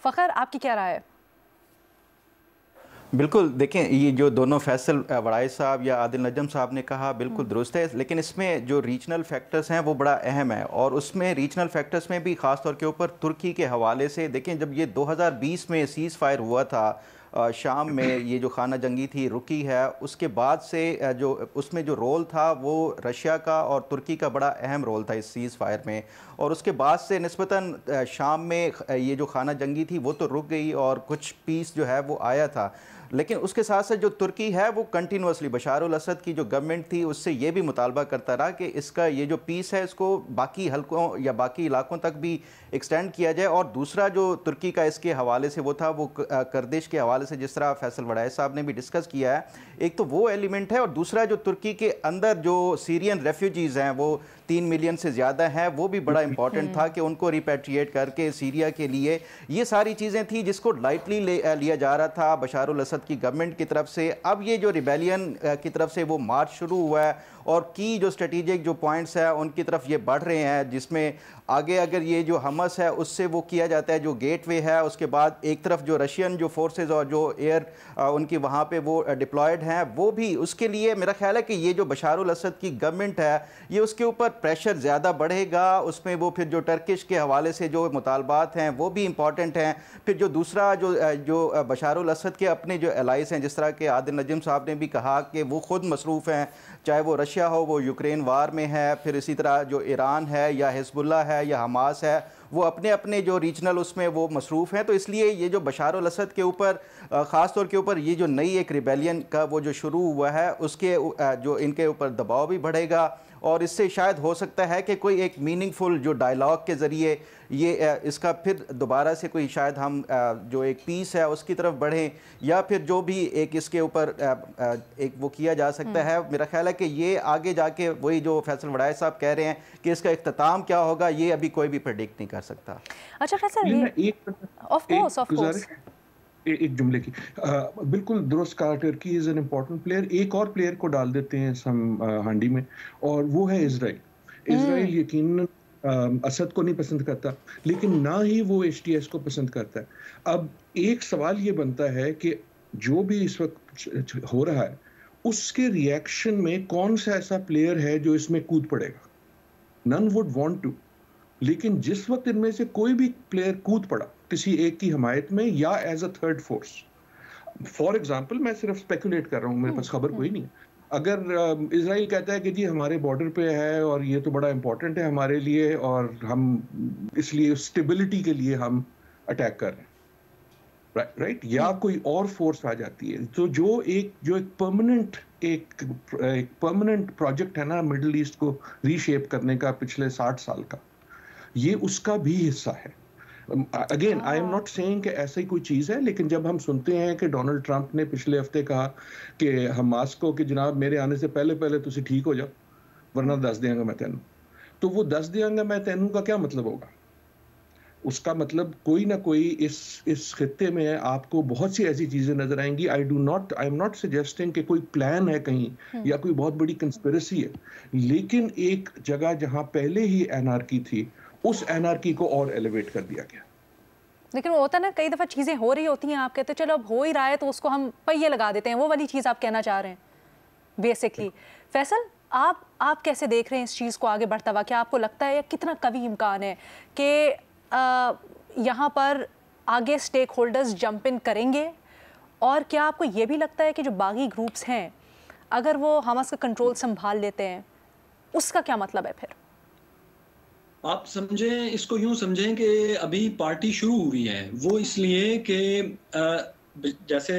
फ़खर, आपकी क्या राय है? बिल्कुल, देखें ये जो दोनों फैसल वड़ाई साहब या आदिल नजम साहब ने कहा बिल्कुल दुरुस्त है, लेकिन इसमें जो रीजनल फैक्टर्स हैं वो बड़ा अहम है। और उसमें रीजनल फैक्टर्स में भी ख़ास तौर के ऊपर तुर्की के हवाले से देखें, जब ये 2020 में सीज़ फायर हुआ था शाम में, ये जो खाना जंगी थी रुकी है, उसके बाद से जो उसमें जो रोल था वो रशिया का और तुर्की का बड़ा अहम रोल था इस सीज़ फायर में। और उसके बाद से निस्बतन शाम में ये जो खाना जंगी थी वो तो रुक गई और कुछ पीस जो है वो आया था, लेकिन उसके साथ साथ जो तुर्की है वो कंटिन्यूसली बशार अल असद की जो गवर्नमेंट थी उससे ये भी मुतालबा करता रहा कि इसका ये जो पीस है इसको बाकी हलकों या बाकी इलाकों तक भी एक्सटेंड किया जाए। और दूसरा जो तुर्की का इसके हवाले से वो था वो कर्दिश के हवाले से, जिस तरह फैसल वड़ाई साहब ने भी डिस्कस किया है, एक तो वो एलिमेंट है, और दूसरा जो तुर्की के अंदर जो सीरियन रेफ्यूजीज़ हैं वो 3 मिलियन से ज़्यादा हैं, वो भी बड़ा इंपॉर्टेंट था कि उनको रिपैट्रिएट करके सीरिया के लिए। ये सारी चीज़ें थी जिसको लाइटली लिया जा रहा था बशार अल असद की गवर्नमेंट की तरफ से। अब ये जो रिबेलियन की तरफ से वो मार्च शुरू हुआ है और की जो स्ट्रेटेजिक जो पॉइंट्स है उनकी तरफ ये बढ़ रहे हैं, जिसमें आगे अगर ये जो हमस है उससे वो किया जाता है जो गेटवे है, उसके बाद एक तरफ जो रशियन जो फोर्सेज और जो एयर उनकी वहाँ पे वो डिप्लॉयड हैं, वो भी उसके लिए मेरा ख्याल है कि ये जो बशार अल असद की गवर्नमेंट है ये उसके ऊपर प्रेशर ज़्यादा बढ़ेगा। उसमें वो फिर जो टर्किश के हवाले से जो मुतालबात हैं वो भी इंपॉर्टेंट हैं। फिर जो दूसरा जो बशार अल असद के अपने जो एलाइस हैं, जिस तरह के आदिल नजम साहब ने भी कहा कि वो खुद मसरूफ़ हैं, चाहे वो रशिया हो, वो यूक्रेन वार में है, फिर इसी तरह जो ईरान है या हिजबुल्लाह है या हमास है, वो अपने अपने जो रीजनल उसमें वो मसरूफ़ हैं। तो इसलिए ये जो बशार अल असद के ऊपर ख़ास तौर के ऊपर ये जो नई एक रिबेलियन का वो जो शुरू हुआ है उसके जो इनके ऊपर दबाव भी बढ़ेगा, और इससे शायद हो सकता है कि कोई एक मीनिंगफुल जो डायलॉग के ज़रिए ये इसका फिर दोबारा से कोई शायद हम जो एक पीस है उसकी तरफ बढ़ें, या फिर जो भी एक इसके ऊपर एक वो किया जा सकता है। मेरा ख्याल है कि ये आगे जाके वही जो फैसल वड़ाई साहब कह रहे हैं कि इसका इख्तिताम क्या होगा ये अभी कोई भी प्रेडिक्ट नहीं कर सकता। अच्छा फैसल, ऑफ कोर्स एक जुमले की बिल्कुल दुरुस्त कहा, Turkey is an important player. एक और प्लेयर को डाल देते हैं हम हांडी में, और वो है इजराइल। इजराइल यकीनन असद को नहीं पसंद करता, लेकिन ना ही वो एचटीएस को पसंद करता है। अब एक सवाल ये बनता है कि जो भी इस वक्त हो रहा है उसके रिएक्शन में कौन सा ऐसा प्लेयर है जो इसमें कूद पड़ेगा। नन वुड वांट टू, लेकिन जिस वक्त इनमें से कोई भी प्लेयर कूद पड़ा किसी एक की हमायत में या as a third force, for example मैं सिर्फ स्पेकुलेट कर रहा हूं, मेरे पास खबर कोई नहीं है, अगर इजराइल कहता है कि जी हमारे बॉर्डर पे है और ये तो बड़ा इंपॉर्टेंट है हमारे लिए और हम इसलिए स्टेबिलिटी के लिए हम अटैक कर रहे हैं, राइट, या कोई और फोर्स आ जाती है, तो जो एक परमानेंट प्रोजेक्ट है ना मिडिल ईस्ट को रीशेप करने का पिछले 60 साल का, ये उसका भी हिस्सा है। Again I am not saying कि ऐसी कोई चीज़ है, लेकिन जब हम सुनते हैं कि डोनाल्ड ट्रंप ने पिछले हफ्ते कहा कि हमास को कि जनाब मेरे आने से पहले पहले तुसी ठीक हो जाओ वरना दस देंगे मैं तेनू, तो वो दस देंगे मैं तेनू का क्या मतलब होगा? उसका मतलब कोई ना कोई इस खित्ते में आपको बहुत सी ऐसी चीजें नजर आएंगी। आई एम नॉट सजेस्टिंग कि कोई प्लान है कहीं या कोई बहुत बड़ी कंस्पिरेसी है, लेकिन एक जगह जहां पहले ही एनार्की थी उस एनार्की को और एलिवेट कर दिया गया। लेकिन वो होता है ना, कई दफ़ा चीज़ें हो रही होती हैं, आप कहते हैं चलो अब हो ही रहा है तो उसको हम पहिए लगा देते हैं, वो वाली चीज़ आप कहना चाह रहे हैं बेसिकली। फैसल, आप कैसे देख रहे हैं इस चीज़ को आगे बढ़ता हुआ? क्या आपको लगता है या कितना कभी इम्कान है कि यहाँ पर आगे स्टेक होल्डर्स जंप इन करेंगे? और क्या आपको ये भी लगता है कि जो बागी ग्रुप्स हैं अगर वो हमास का कंट्रोल संभाल लेते हैं उसका क्या मतलब है फिर? आप समझें, इसको यूं समझें कि अभी पार्टी शुरू हुई है, वो इसलिए कि जैसे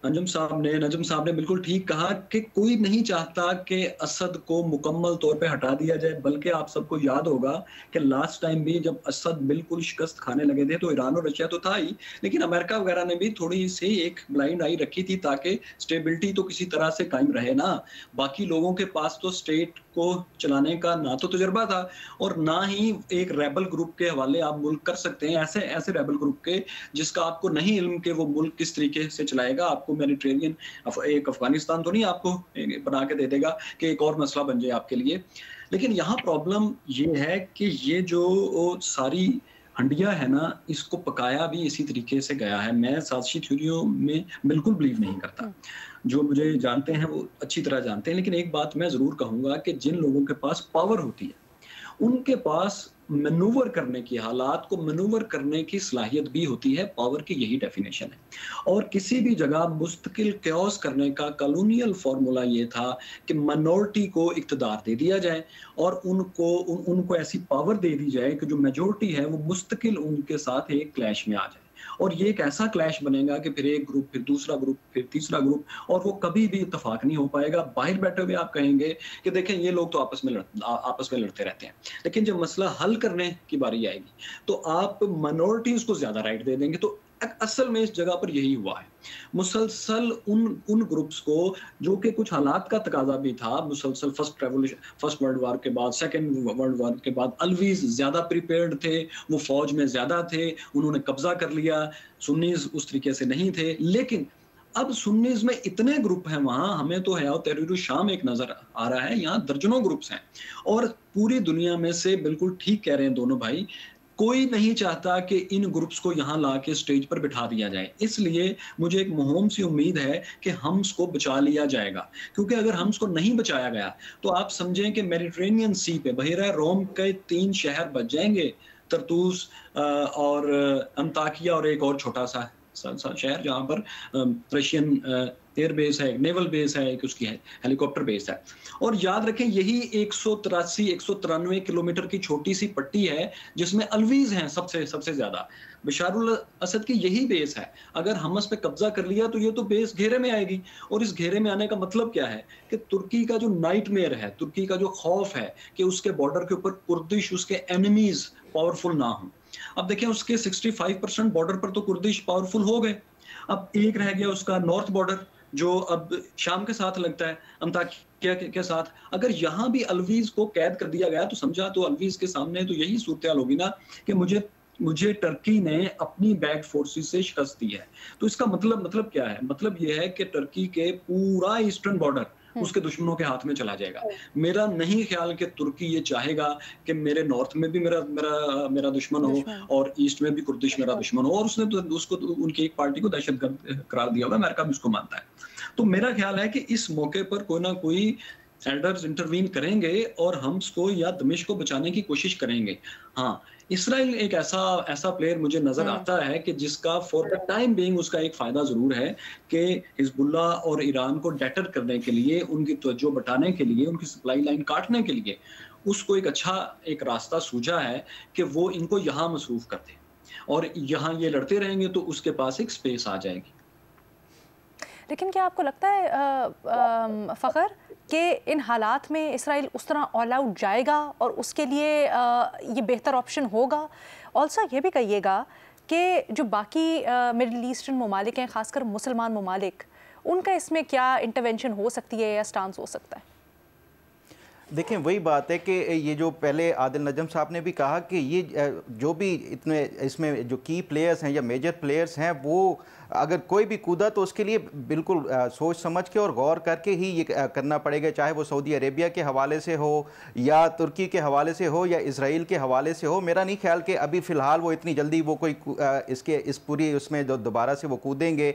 नजम साहब ने बिल्कुल ठीक कहा कि कोई नहीं चाहता कि असद को मुकम्मल तौर पे हटा दिया जाए, बल्कि आप सबको याद होगा कि लास्ट टाइम भी जब असद बिल्कुल शिकस्त खाने लगे थे तो ईरान और रशिया तो था ही, लेकिन अमेरिका वगैरह ने भी थोड़ी सी एक ब्लाइंड आई रखी थी ताकि स्टेबिलिटी तो किसी तरह से कायम रहे ना। बाकी लोगों के पास तो स्टेट को चलाने का ना तो तजुर्बा था और ना ही एक रेबल ग्रुप के हवाले आप मुल्क कर सकते हैं, ऐसे रेबल ग्रुप के जिसका आपको नहीं इल्म कि वो मुल्क किस तरीके से चलाएगा। आपको मैडिटेरेनियन एक अफगानिस्तान तो नहीं आपको बना के दे देगा कि एक और मसला बन जाए आपके लिए। लेकिन यहाँ प्रॉब्लम ये है कि ये जो सारी हंडिया है ना, इसको पकाया भी इसी तरीके से गया है। मैं साजिशी थ्योरियों में बिल्कुल बिलीव नहीं करता। जो मुझे जानते हैं वो अच्छी तरह जानते हैं, लेकिन एक बात मैं ज़रूर कहूँगा कि जिन लोगों के पास पावर होती है, उनके पास मैनूवर करने की, हालात को मैनूवर करने की सलाहियत भी होती है। पावर की यही डेफिनेशन है। और किसी भी जगह मुस्तकिल क्योस करने का कॉलोनियल फार्मूला ये था कि माइनॉरिटी को इक़्तिदार दे दिया जाए और उनको ऐसी पावर दे दी जाए कि जो मेजॉरिटी है वो मुस्तकिल उनके साथ एक क्लैश में आ जाए। और ये एक ऐसा क्लैश बनेगा कि फिर एक ग्रुप, फिर दूसरा ग्रुप, फिर तीसरा ग्रुप, और वो कभी भी इत्तेफाक नहीं हो पाएगा। बाहर बैठे हुए आप कहेंगे कि देखें ये लोग तो आपस में लड़ते रहते हैं, लेकिन जब मसला हल करने की बारी आएगी तो आप माइनॉरिटीज को ज्यादा राइट दे देंगे। तो असल में इस जगह पर यही हुआ है। मुसलसल उन ग्रुप्स को, जो कि कुछ हालात का तकाजा भी था, मुसलसल फर्स्ट वर्ल्ड वार के बाद, सेकेंड वर्ल्ड वार के बाद अलवीज ज्यादा प्रिपेयर्ड थे, वो फौज में ज्यादा थे, उन्होंने कब्जा कर लिया। सुन्नीज उस तरीके से नहीं थे, लेकिन अब सुन्नीज में इतने ग्रुप हैं वहां, हमें तो है तहरीर शाम एक नजर आ रहा है, यहाँ दर्जनों ग्रुप्स हैं। और पूरी दुनिया में से बिल्कुल ठीक कह रहे हैं दोनों भाई, कोई नहीं चाहता कि इन ग्रुप्स को यहाँ ला के स्टेज पर बिठा दिया जाए। इसलिए मुझे एक मुहिम सी उम्मीद है कि हम्स को बचा लिया जाएगा, क्योंकि अगर हम्स को नहीं बचाया गया तो आप समझें कि मेडिटेरेनियन सी पे बहिरा रोम के 3 शहर बच जाएंगे, तरतूस और अंताकिया और एक और छोटा सा शहर जहाँ पर रशियन एयर बेस है, नेवल बेस है, एक उसकी हेलीकॉप्टर बेस है। और याद रखें यही 193 किलोमीटर की छोटी सी पट्टी है जिसमें अलवीज हैं सबसे ज्यादा। बशारुल असद की यही बेस है। अगर हमस पे कब्जा कर लिया तो ये तो बेस घेरे में आएगी। और इस घेरे में आने का मतलब क्या है कि तुर्की का जो नाइटमेयर है, तुर्की का जो खौफ है कि उसके बॉर्डर के ऊपर कुर्दिश, उसके एनिमीज पावरफुल ना हो। अब देखें उसके 65% बॉर्डर पर तो कुर्दिश पावरफुल हो गए। अब एक रह गया उसका नॉर्थ बॉर्डर, जो अब शाम के साथ लगता है, अंताकिया के साथ। अगर यहाँ भी अलवीज को कैद कर दिया गया तो समझा तो अलवीज के सामने तो यही सूरत होगी ना कि मुझे टर्की ने अपनी बैक फोर्सेस से शिकस्त दी है। तो इसका मतलब क्या है? मतलब यह है कि टर्की के पूरा ईस्टर्न बॉर्डर उसके दुश्मनों के हाथ में चला जाएगा। मेरा नहीं ख्याल कि तुर्की ये चाहेगा कि मेरे नॉर्थ में भी मेरा दुश्मन हो और ईस्ट में भी कुर्दिश मेरा दुश्मन हो। और उसने तो उसको उनकी एक पार्टी को दहशतगर्द करार दिया हुआ, अमेरिका भी उसको मानता है। तो मेरा ख्याल है कि इस मौके पर कोई ना कोई एल्डर्स इंटरवीन करेंगे और हम्स को या दमिश्क को बचाने की कोशिश करेंगे। हाँ, इसराइल एक ऐसा प्लेयर मुझे नजर आता है कि जिसका फॉर द टाइम बीइंग उसका एक फायदा जरूर है कि हिजबुल्ला और ईरान को डेटर करने के लिए, उनकी तवज्जो बटाने के लिए, उनकी सप्लाई लाइन काटने के लिए उसको एक अच्छा एक रास्ता सूझा है कि वो इनको यहाँ मसरूफ कर दे और यहाँ ये लड़ते रहेंगे तो उसके पास एक स्पेस आ जाएगी। लेकिन क्या आपको लगता है फ़खर कि इन हालात में इसराइल उस तरह ऑल आउट जाएगा और उसके लिए ये बेहतर ऑप्शन होगा? ऑल्सो ये भी कहिएगा कि जो बाकी मिडिल ईस्टर्न ममालिक हैं, ख़ासकर मुसलमान ममालिक, उनका इसमें क्या इंटरवेंशन हो सकती है या स्टांस हो सकता है? देखें, वही बात है कि ये जो पहले आदिल नजम साहब ने भी कहा कि ये जो भी इतने इसमें जो की प्लेयर्स हैं या मेजर प्लेयर्स हैं, वो अगर कोई भी कूदा तो उसके लिए बिल्कुल सोच समझ के और गौर करके ही ये करना पड़ेगा, चाहे वो सऊदी अरेबिया के हवाले से हो या तुर्की के हवाले से हो या इसराइल के हवाले से हो। मेरा नहीं ख्याल कि अभी फ़िलहाल वो इतनी जल्दी वो कोई इस पूरी उसमें जो दोबारा से वो कूदेंगे।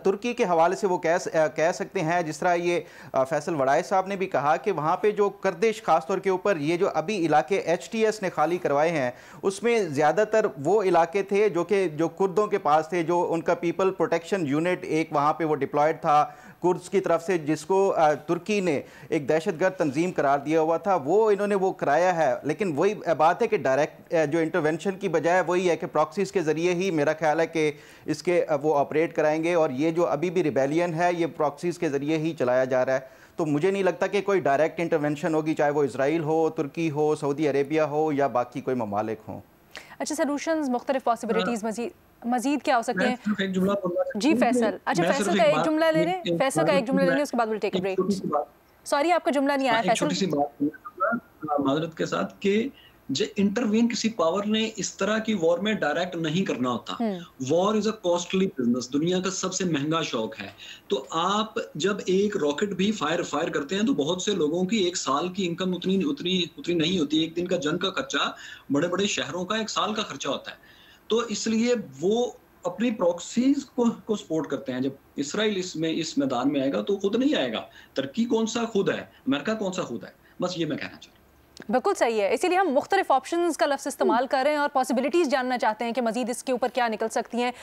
तुर्की के हवाले से वो कह सकते हैं, जिस तरह ये फैसल वड़ाई साहब ने भी कहा कि वहाँ पर जो कर्दिश ख़ासतौर के ऊपर ये जो अभी इलाके HTS ने खाली करवाए हैं, उसमें ज़्यादातर वो इलाके थे जो कुर्दों के पास थे, जो उनका पीपल प्रोटेक्शन यूनिट एक वहाँ पे वो डिप्लॉयड था कुर्द्स की तरफ से, जिसको तुर्की ने एक दहशतगर्द तंजीम करार दिया हुआ था, वो इन्होंने वो कराया है। लेकिन वही बात है कि डायरेक्ट जो इंटरवेंशन की बजाय वही है कि प्रॉक्सीज के ज़रिए ही मेरा ख्याल है कि इसके वो ऑपरेट कराएंगे। और ये जो अभी भी रिबेलियन है ये प्रॉक्सीज के ज़रिए ही चलाया जा रहा है। तो मुझे नहीं लगता कि कोई डायरेक्ट इंटरवेंशन होगी, चाहे वो इसराइल हो, तुर्की हो, सऊदी अरेबिया हो या बाकी कोई ममालिक हों। अच्छा, सॉल्यूशंस, मुख्तलिफ पॉसिबिलिटीज़ मजीद क्या हो सकते हैं? एक जुमला जी फैसल। अच्छा, फैसल का एक जुमला ले लें, फैसल का एक जुमला लेंगे, उसके बाद will take a break. Sorry, आपका जुमला नहीं आया फैसल। छोटी सी बात माजरत के साथ कि जो इंटरवीन किसी पावर ने इस तरह की वॉर में डायरेक्ट नहीं करना होता। War is a costly business, दुनिया का सबसे महंगा शौक है। तो आप जब एक रॉकेट भी फायर करते हैं तो बहुत से लोगों की एक साल की इनकम उतनी नहीं होती। एक दिन का जंग का खर्चा बड़े बड़े शहरों का एक साल का खर्चा होता है। तो इसलिए वो अपनी प्रॉक्सीज को सपोर्ट करते हैं। जब इसराइल इस मैदान में आएगा तो खुद नहीं आएगा। तुर्की कौन सा खुद है, अमेरिका कौन सा खुद है, बस ये मैं कहना चाहता हूँ। बिल्कुल सही है, इसीलिए हम मुख्तलिफ ऑप्शंस का लफ्ज़ इस्तेमाल कर रहे हैं और पॉसिबिलिटीज़ जानना चाहते हैं कि मज़ीद इसके ऊपर क्या निकल सकती हैं।